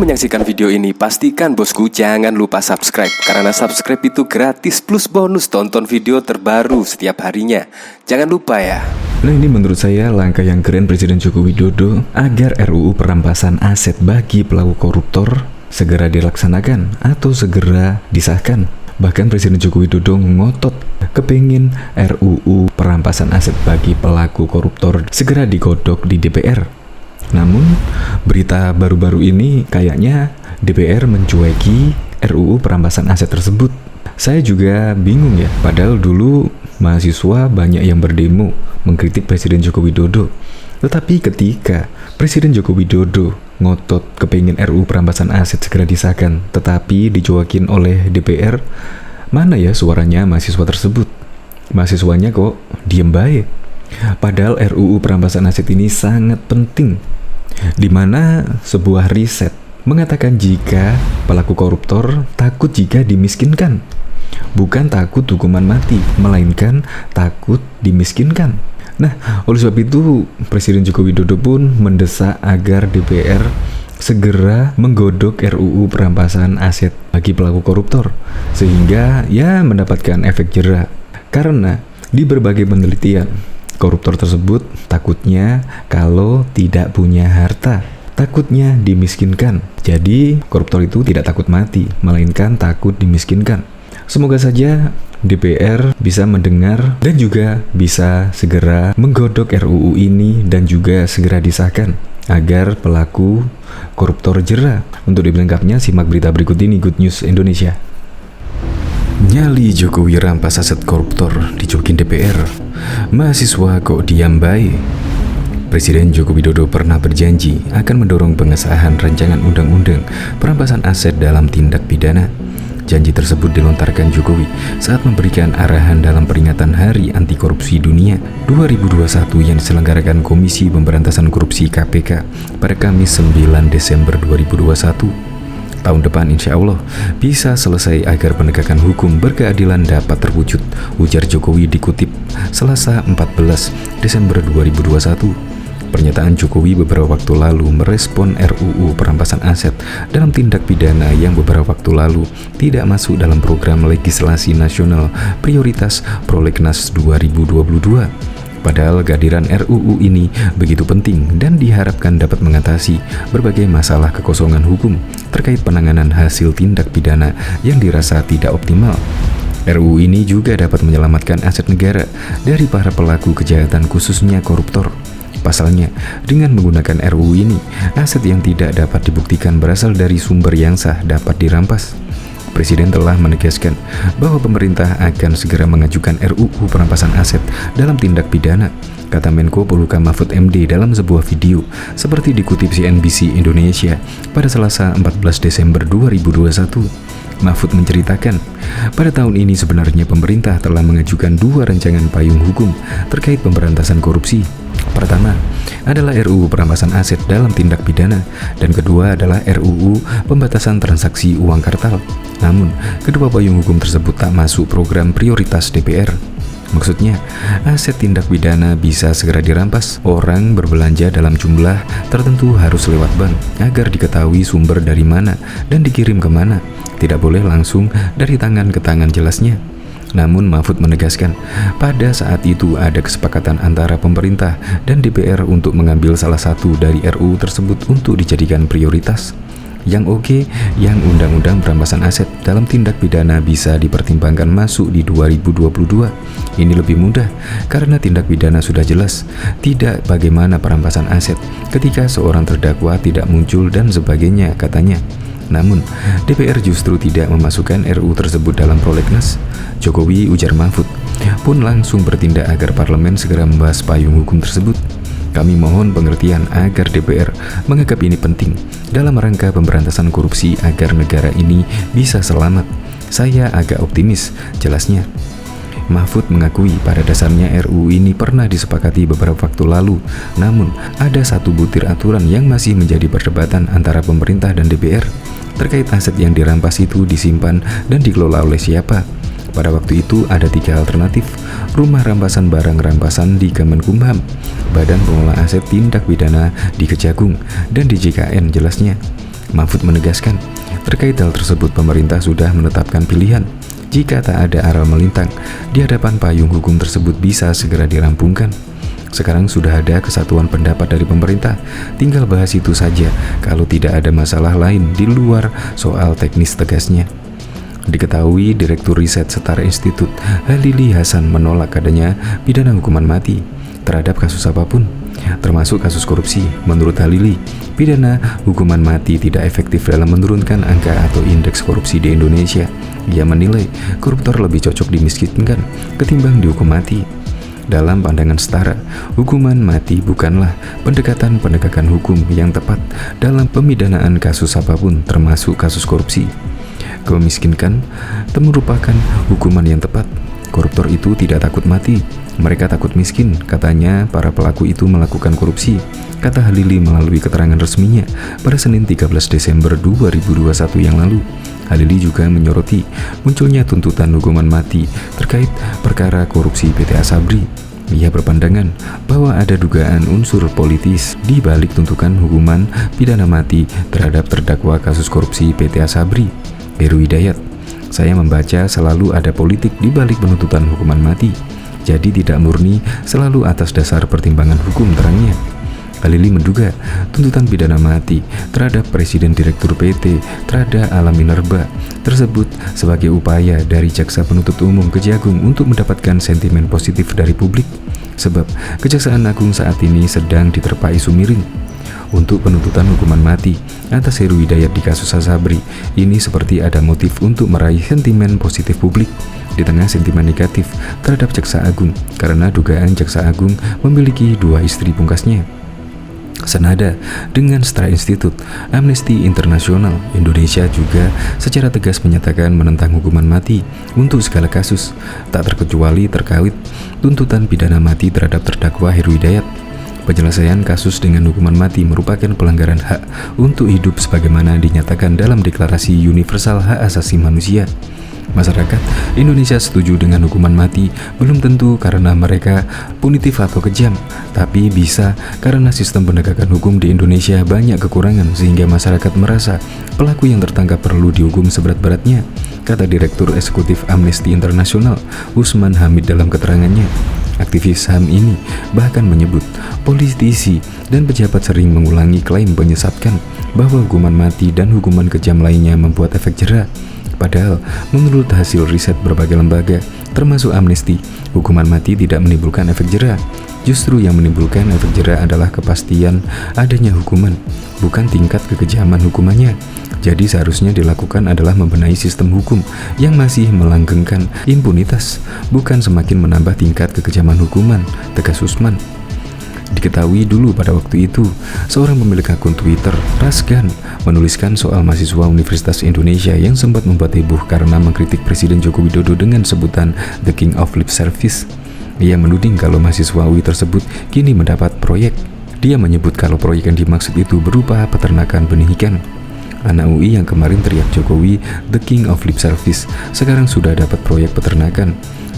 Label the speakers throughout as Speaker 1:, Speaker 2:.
Speaker 1: Sebelum menyaksikan video ini, pastikan bosku jangan lupa subscribe. Karena subscribe itu gratis plus bonus tonton video terbaru setiap harinya. Jangan lupa ya.
Speaker 2: Nah, ini menurut saya langkah yang keren Presiden Joko Widodo agar RUU perampasan aset bagi pelaku koruptor segera dilaksanakan atau segera disahkan. Bahkan Presiden Joko Widodo ngotot kepingin RUU perampasan aset bagi pelaku koruptor segera digodok di DPR. Namun, berita baru-baru ini kayaknya DPR mencueki RUU perampasan aset tersebut. Saya juga bingung ya, padahal dulu mahasiswa banyak yang berdemo mengkritik Presiden Joko Widodo. Tetapi ketika Presiden Joko Widodo ngotot kepingin RUU perampasan aset segera disahkan, tetapi dicuekin oleh DPR, mana ya suaranya mahasiswa tersebut? Mahasiswanya kok diem baik. Padahal RUU perampasan aset ini sangat penting, di mana sebuah riset mengatakan jika pelaku koruptor takut jika dimiskinkan. Bukan takut hukuman mati, melainkan takut dimiskinkan. Nah, oleh sebab itu Presiden Joko Widodo pun mendesak agar DPR segera menggodok RUU perampasan aset bagi pelaku koruptor, sehingga ya mendapatkan efek jera. Karena di berbagai penelitian, koruptor tersebut takutnya kalau tidak punya harta, takutnya dimiskinkan. Jadi koruptor itu tidak takut mati, melainkan takut dimiskinkan. Semoga saja DPR bisa mendengar dan juga bisa segera menggodok RUU ini dan juga segera disahkan agar pelaku koruptor jera. Untuk lebih lengkapnya simak berita berikut ini, Good News Indonesia. Nyali Jokowi rampas aset koruptor dicuekin DPR. Mahasiswa kok diam baik. Presiden Joko Widodo pernah berjanji akan mendorong pengesahan rancangan undang-undang perampasan aset dalam tindak pidana. Janji tersebut dilontarkan Jokowi saat memberikan arahan dalam peringatan Hari Anti Korupsi Dunia 2021 yang diselenggarakan Komisi Pemberantasan Korupsi KPK pada Kamis 9 Desember 2021. Tahun depan insya Allah bisa selesai agar penegakan hukum berkeadilan dapat terwujud, ujar Jokowi dikutip Selasa 14 Desember 2021. Pernyataan Jokowi beberapa waktu lalu merespon RUU perampasan aset dalam tindak pidana yang beberapa waktu lalu tidak masuk dalam program legislasi nasional prioritas Prolegnas 2022. Padahal kehadiran RUU ini begitu penting dan diharapkan dapat mengatasi berbagai masalah kekosongan hukum terkait penanganan hasil tindak pidana yang dirasa tidak optimal. RUU ini juga dapat menyelamatkan aset negara dari para pelaku kejahatan khususnya koruptor. Pasalnya, dengan menggunakan RUU ini, aset yang tidak dapat dibuktikan berasal dari sumber yang sah dapat dirampas. Presiden telah menegaskan bahwa pemerintah akan segera mengajukan RUU perampasan aset dalam tindak pidana, kata Menko Polhukam Mahfud MD dalam sebuah video, seperti dikutip CNBC Indonesia pada Selasa 14 Desember 2021. Mahfud menceritakan, pada tahun ini sebenarnya pemerintah telah mengajukan 2 rancangan payung hukum terkait pemberantasan korupsi. Pertama adalah RUU perampasan aset dalam tindak pidana, dan kedua adalah RUU pembatasan transaksi uang kartal. Namun, kedua payung hukum tersebut tak masuk program prioritas DPR. Maksudnya, aset tindak pidana bisa segera dirampas. Orang berbelanja dalam jumlah tertentu harus lewat bank agar diketahui sumber dari mana dan dikirim kemana. Tidak boleh langsung dari tangan ke tangan jelasnya. Namun Mahfud menegaskan, pada saat itu ada kesepakatan antara pemerintah dan DPR untuk mengambil salah satu dari RUU tersebut untuk dijadikan prioritas. Yang oke, yang undang-undang perampasan aset dalam tindak pidana bisa dipertimbangkan masuk di 2022. Ini lebih mudah karena tindak pidana sudah jelas, tidak bagaimana perampasan aset ketika seorang terdakwa tidak muncul dan sebagainya, katanya. Namun, DPR justru tidak memasukkan RUU tersebut dalam prolegnas. Jokowi, ujar Mahfud, pun langsung bertindak agar parlemen segera membahas payung hukum tersebut. Kami mohon pengertian agar DPR menganggap ini penting dalam rangka pemberantasan korupsi agar negara ini bisa selamat. Saya agak optimis, jelasnya. Mahfud mengakui pada dasarnya RUU ini pernah disepakati beberapa waktu lalu, namun ada satu butir aturan yang masih menjadi perdebatan antara pemerintah dan DPR terkait aset yang dirampas itu disimpan dan dikelola oleh siapa. Pada waktu itu ada 3 alternatif: rumah rampasan barang rampasan di Kemenkumham, Badan Pengelola Aset Tindak Pidana di Kejagung, dan di JKN, jelasnya. Mahfud menegaskan, terkait hal tersebut pemerintah sudah menetapkan pilihan. Jika tak ada arah melintang, di hadapan payung hukum tersebut bisa segera dirampungkan. Sekarang sudah ada kesatuan pendapat dari pemerintah, tinggal bahas itu saja kalau tidak ada masalah lain di luar soal teknis, tegasnya. Diketahui Direktur Riset Setara Institut Halili Hasan menolak adanya pidana hukuman mati terhadap kasus apapun, termasuk kasus korupsi. Menurut Halili, pidana hukuman mati tidak efektif dalam menurunkan angka atau indeks korupsi di Indonesia. Ia menilai koruptor lebih cocok dimiskinkan ketimbang dihukum mati. Dalam pandangan Setara, hukuman mati bukanlah pendekatan penegakan hukum yang tepat dalam pemidanaan kasus apapun, termasuk kasus korupsi. Kemiskinkan merupakan hukuman yang tepat. Koruptor itu tidak takut mati, mereka takut miskin, katanya para pelaku itu melakukan korupsi, kata Halili melalui keterangan resminya pada Senin 13 Desember 2021 yang lalu. Halili juga menyoroti munculnya tuntutan hukuman mati terkait perkara korupsi PT Asabri. Ia berpandangan bahwa ada dugaan unsur politis di balik tuntutan hukuman pidana mati terhadap terdakwa kasus korupsi PT Asabri, Heru Hidayat. Saya membaca selalu ada politik di balik penuntutan hukuman mati, jadi tidak murni selalu atas dasar pertimbangan hukum, terangnya. Halili menduga tuntutan pidana mati terhadap Presiden Direktur PT Trada Alam Minerba tersebut sebagai upaya dari Jaksa Penuntut Umum Kejagung untuk mendapatkan sentimen positif dari publik, sebab Kejaksaan Agung saat ini sedang diterpa isu miring. Untuk penuntutan hukuman mati atas Heru Hidayat di kasus Asabri ini seperti ada motif untuk meraih sentimen positif publik di tengah sentimen negatif terhadap Jaksa Agung karena dugaan Jaksa Agung memiliki 2 istri pungkasnya. Senada dengan Setara Institut, Amnesty International Indonesia juga secara tegas menyatakan menentang hukuman mati untuk segala kasus, tak terkecuali terkait tuntutan pidana mati terhadap terdakwa Heru Hidayat. Penyelesaian kasus dengan hukuman mati merupakan pelanggaran hak untuk hidup sebagaimana dinyatakan dalam Deklarasi Universal Hak Asasi Manusia. Masyarakat Indonesia setuju dengan hukuman mati belum tentu karena mereka punitif atau kejam, tapi bisa karena sistem penegakan hukum di Indonesia banyak kekurangan sehingga masyarakat merasa pelaku yang tertangkap perlu dihukum seberat-beratnya, kata Direktur Eksekutif Amnesty International Usman Hamid dalam keterangannya. Aktivis HAM ini bahkan menyebut politisi dan pejabat sering mengulangi klaim menyesatkan bahwa hukuman mati dan hukuman kejam lainnya membuat efek jera. Padahal menurut hasil riset berbagai lembaga, termasuk Amnesty, hukuman mati tidak menimbulkan efek jera. Justru yang menimbulkan efek jera adalah kepastian adanya hukuman, bukan tingkat kekejaman hukumannya. Jadi seharusnya dilakukan adalah membenahi sistem hukum yang masih melanggengkan impunitas, bukan semakin menambah tingkat kekejaman hukuman, tegas Usman. Diketahui dulu pada waktu itu, seorang pemilik akun Twitter, Rasgan, menuliskan soal mahasiswa Universitas Indonesia yang sempat membuat heboh karena mengkritik Presiden Joko Widodo dengan sebutan The King of Lip Service. Ia menuding kalau mahasiswa UI tersebut kini mendapat proyek. Dia menyebut kalau proyek yang dimaksud itu berupa peternakan benih ikan. Anak UI yang kemarin teriak Jokowi The King of Lip Service sekarang sudah dapat proyek peternakan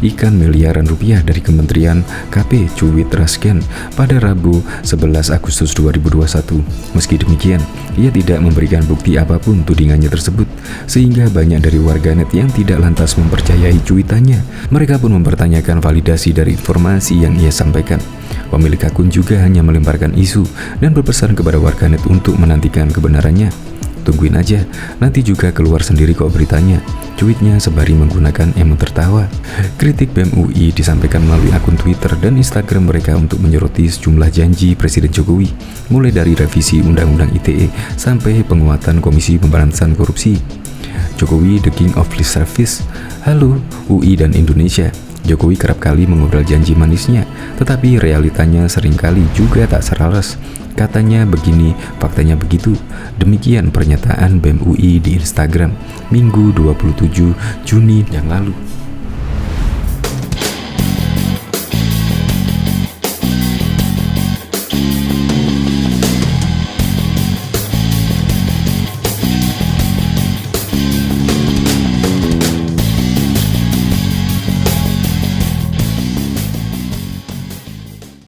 Speaker 2: ikan miliaran rupiah dari Kementerian KP, cuit Rasgan pada Rabu 11 Agustus 2021. Meski demikian, ia tidak memberikan bukti apapun tudingannya tersebut, sehingga banyak dari warganet yang tidak lantas mempercayai cuitannya. Mereka pun mempertanyakan validasi dari informasi yang ia sampaikan. Pemilik akun juga hanya melemparkan isu dan berpesan kepada warganet untuk menantikan kebenarannya. Tungguin aja, nanti juga keluar sendiri kok beritanya, cuitnya sebari menggunakan emot tertawa. Kritik BEM UI disampaikan melalui akun Twitter dan Instagram mereka untuk menyoroti sejumlah janji Presiden Jokowi, mulai dari revisi Undang-Undang ITE sampai penguatan Komisi Pemberantasan Korupsi. Jokowi The King of Lip Service. Halo UI dan Indonesia. Jokowi kerap kali mengobrol janji manisnya, tetapi realitanya seringkali juga tak selaras. Katanya begini, faktanya begitu. Demikian pernyataan BEM UI di Instagram Minggu 27 Juni yang lalu.